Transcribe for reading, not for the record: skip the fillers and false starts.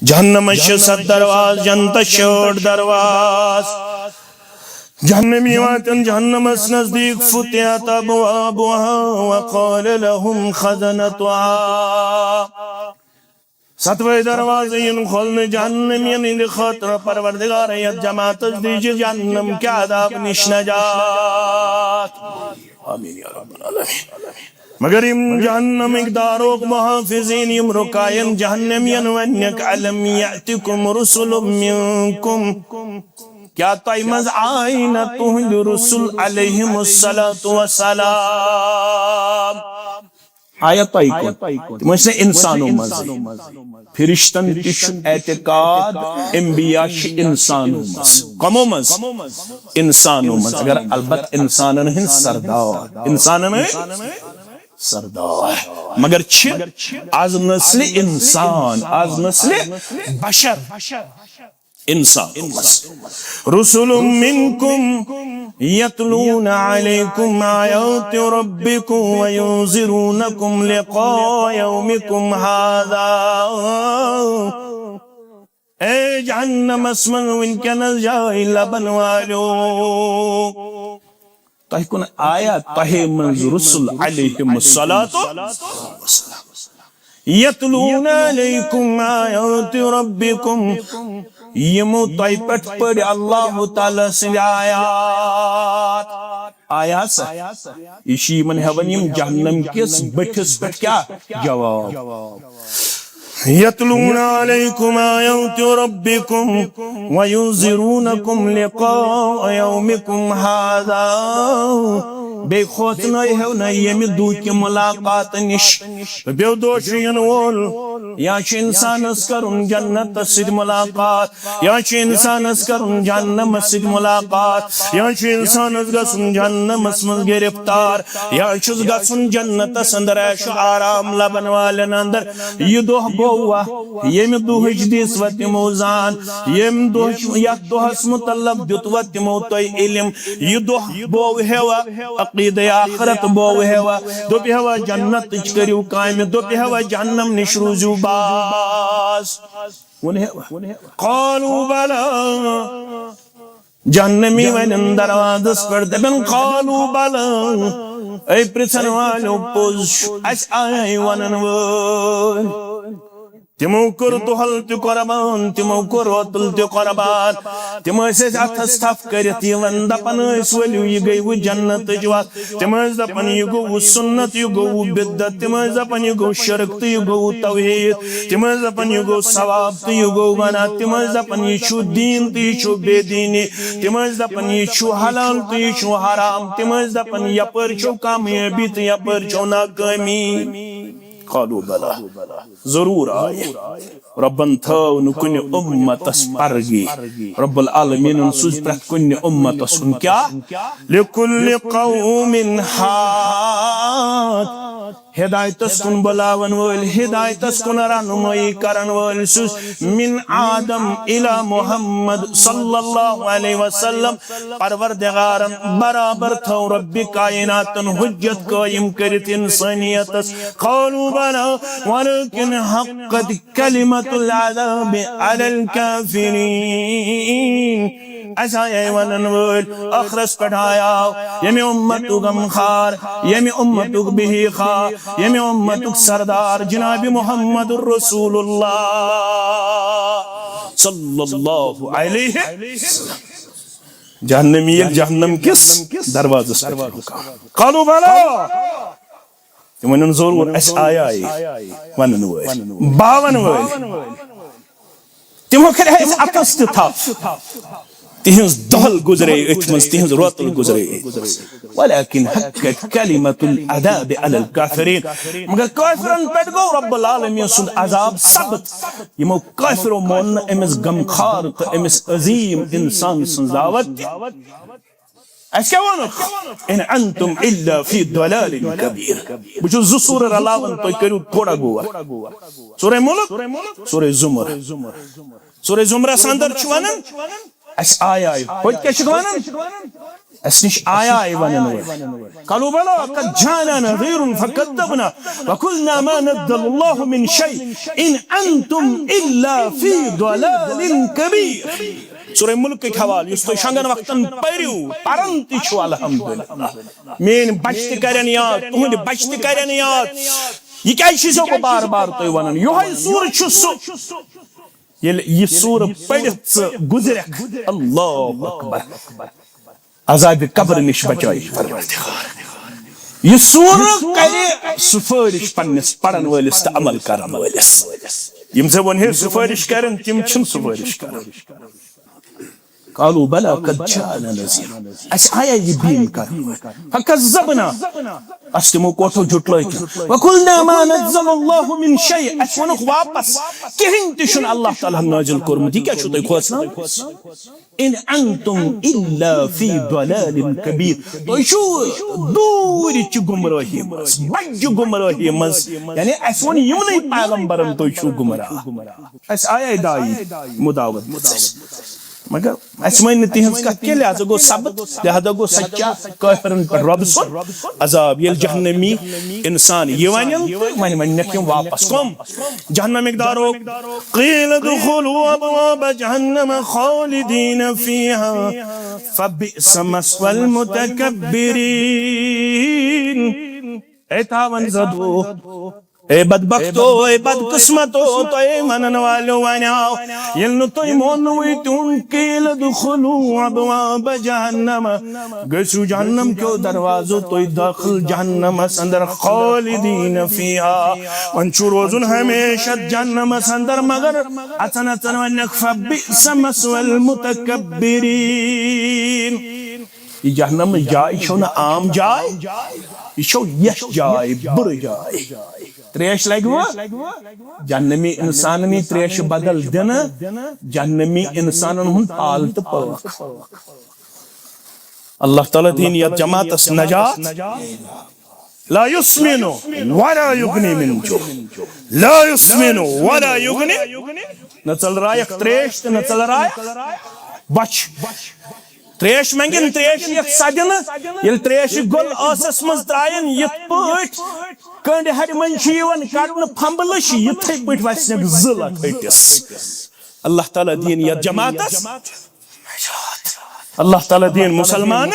जहन्नम सत दरवाज जन्नत 8 दरवाज जहन्नमी वातन जहन्नमस नजदीक फुतिहत अबवाबुहा वक़ाल लहुम खज़नतुहा 7वें दरवाजे इन खोलने जहन्नमियन इन खातिर परवरदिगार यत जमात दीजिए जहन्नम के अज़ाब निश नजात आमीन या रब्बल आलमीन। मगर इम जहन्नमिक दारोक मुहाफिज़ीन इम रुकायन जहन्नमियन वन्यक अलम यातिकुम रुसुलुम मिनकुम क्या तय मज आय न तुहंद रुसुल अलैहिमुस्सलातु वस्सलाम आया तय को तुमसे इंसानों मज फिरिश्तन तिश एतकाद अंबिया इंसानों मज कमो मज इंसानों मज अगर अलबत इंसानन हिन सरदार इंसानन सरदार मगर आज नस्ल इंसान आज नस्ल बशर इंसान रुसुलुम मिनकुम यतलून अलैकुम आयाति रब्बिकुम व युनज़िरूनकुम लिक़ा यौमिकुम हाज़ा ए जहन्नम अस्मन विनकनल जाय लबन वालो तह कुन आया तहे मंज रुसुल अलैहिमुस्सलातु वस्सलाम यतलून अलैकुम आयाति रब्बिकुम यमो तय पट पढ़ अल्लाह ताला सिंद आयात आयात इशी मन हवन यम जहन्नम किस बठस पट क्या जवाब यतलून अलैकुम आयाति रब्बिकुम व युनज़िरूनकुम लिक़ा यौमिकुम हाज़ा बे खोतना है न यमि दू की मुलाकात निश बे दोषयन वोल या इंसानस करुन जन्नत सिद मुलाकात या इंसानस करुन जहन्नम सिद मुलाकात या इंसानस गसुन जहन्नम मज गिरफ्तार या गसुन जन्नत अंदर ऐश आराम लबन वालन अंदर यह दोह गोवा यमि दोहच दिस व तिमो जान यम दोह यथ दोहस मुतल्लक दित व तिमो तय इल्म यह दोह बोव हेवा अक़ीदा आखिरत बोव हेवा दोप हेवा जन्नत करियो काम दोप हेवा जहन्नम निश रूजू बास क़ालू बला जहन्नमी वनन दरवाज़स पर दबन क़ालू बला ऐ प्रसन वालो पोज अस आय वनन वोल तिमो कर दुहल तो कुर्बान तिमो कर वतल तो कुर्बान तिम अथस थफ कर दपन वलियो यह गई वो जन्नत जवात तिम दपन यह गो सुन्नत यह गो बिद्दत तिम दपन यह गो शिरक तो यह गो तौहीद तिम दपन यह गो सवाब तो यह गो गुनाह तिम दपन यह दीन तो यह बेदीनी तिम दपन यह हलाल तो यह हराम तिम दपन यपर कामयाबी तो यपर नाकामी क़ालू बला जरूर आए रब्बन थव नुकुन उम्मतस परगी रब्बुल आलमीन सुज प्रत कुन उम्मतस उन क्या लिकुल्लि कौमिन हाद हिदायतस कुन बुलावन वल हिदायतस कुन रहनुमाई करन वल सुज मिन आदम इला मुहम्मद सल्लल्लाहु अलैहि वसल्लम परवरदिगार बराबर थव रब्बि कायनातन हुज्जत कायम करत इंसानियतस क़ालू बला वलकिन हक़्क़त कलिमतुल अज़ाब अलल काफिरीन ऐसा वनन वोल अखरस पढ़ाया यमी उम्मतु गमखार यमी उम्मतु बिही खा यमी उम्मतु सरदार जनाब मुहम्मदुर रसूलुल्लाह सल्लल्लाहु अलैहि वसल्लम जहन्नमी जहन्नम किस दरवाज़स पर क़ालू बला वनन जरूर अस आया वनन वोल बावन वोल तिमो कर अतस थफ तिहंज दहल गुजरे इतमस तिहंज रोतल गुजरे वलकिन हक्कत कलिमतुल अज़ाब अलल काफिरीन मगर काफिरन पेट गो रब्बुल आलमीन सुन अज़ाब सबत यमो काफिरो मोन एमस गमखार तो एमस अजीम इंसान सुन दावत क्या वन इन अंतुम इल्ला फी दलालिन कबीर बुझो जु सूरह अलावन तो करू थोड़ा गोवा सूरह मुल्क सूरह जुमर सूरह जुमर अंदर छवनन अस आया होत क्या छवनन اسنش آية وننور قالوا بلى قد جاءنا نذير فكذبنا وقلنا ما نزل الله من شيء إن أنتم إلا في ضلال كبير سورة ملك کے حوالے اس تو شنگن وقتن پریو پرنتی چھو الحمدللہ مین بچت کرن یاد تہند بچت کرن یاد یہ کیا چیزوں کو بار بار تو ونن یہ سور چھو سو یہ سور پڑھت گزرک اللہ اکبر عذاب قبر نش بچائی پروردگار یہ سور کرے سفارش پنس پڑھن ولس تہ عمل کرن ولس یم سے ون ہے سفارش کرن تم چھن سفارش کرن قالوا بلى قد جاءنا نذير اس آیا یہ بین کر فكذبنا استمو کوٹو جٹلائک وقلنا ما نزل الله من شيء اس ونخ واپس کہن تشن اللہ تعالی نازل کرمت یہ کیا چھو تہ کھوسنا ان انتم الا في ضلال كبير تو شو دور چ گمراہی مس بج گمراہی مس یعنی اس ون یمنی پیغمبرن تو شو گمراہ اس آیا دائی مداوت مگر اس میں تہذ کت کے لہذا گو ثبت لہذا گو سچا کافرن پر رب سن عذاب یل جہنمی انسان یہ ون نکم واپس کم جہنم مقدارو قیل ادخلوا ابواب جہنم خالدین فیہا فبئس مثوى المتکبرین اے تاون زدو اے بدبختو اے بدقسمتو تو اے منن والو وناو یلنو تو مونوی تون قیل ادخلوا ابواب جہنم گسو جہنم کیو دروازو تو داخل جہنم اندر خالدین فیہا ونچو روزن ہمیشہ جہنم اندر مگر اتن ونک فبئس مثوى المتکبرین یہ جہنم جائے چھو نا عام جائے یہ چھو یش جائے بر جائے تریش لگوا جہنمی انساننی تریش بدل دن جہنمی انسانن ہن حال تو پاک اللہ تعالی دین یا جماعت اس نجات لا يسمن ولا يغني من جوع لا يسمن ولا يغني نچل رایک تریش نچل رایک بچ تریش منگن تریش یک سجن یل تریش گل آسس مز ترائن یت پٹ کنڈ ہر منشیون کڑن پھمبلش یتھے پٹ وسنک زلا کھٹس اللہ تعالی دین یا جماعت اللہ تعالی دین مسلمان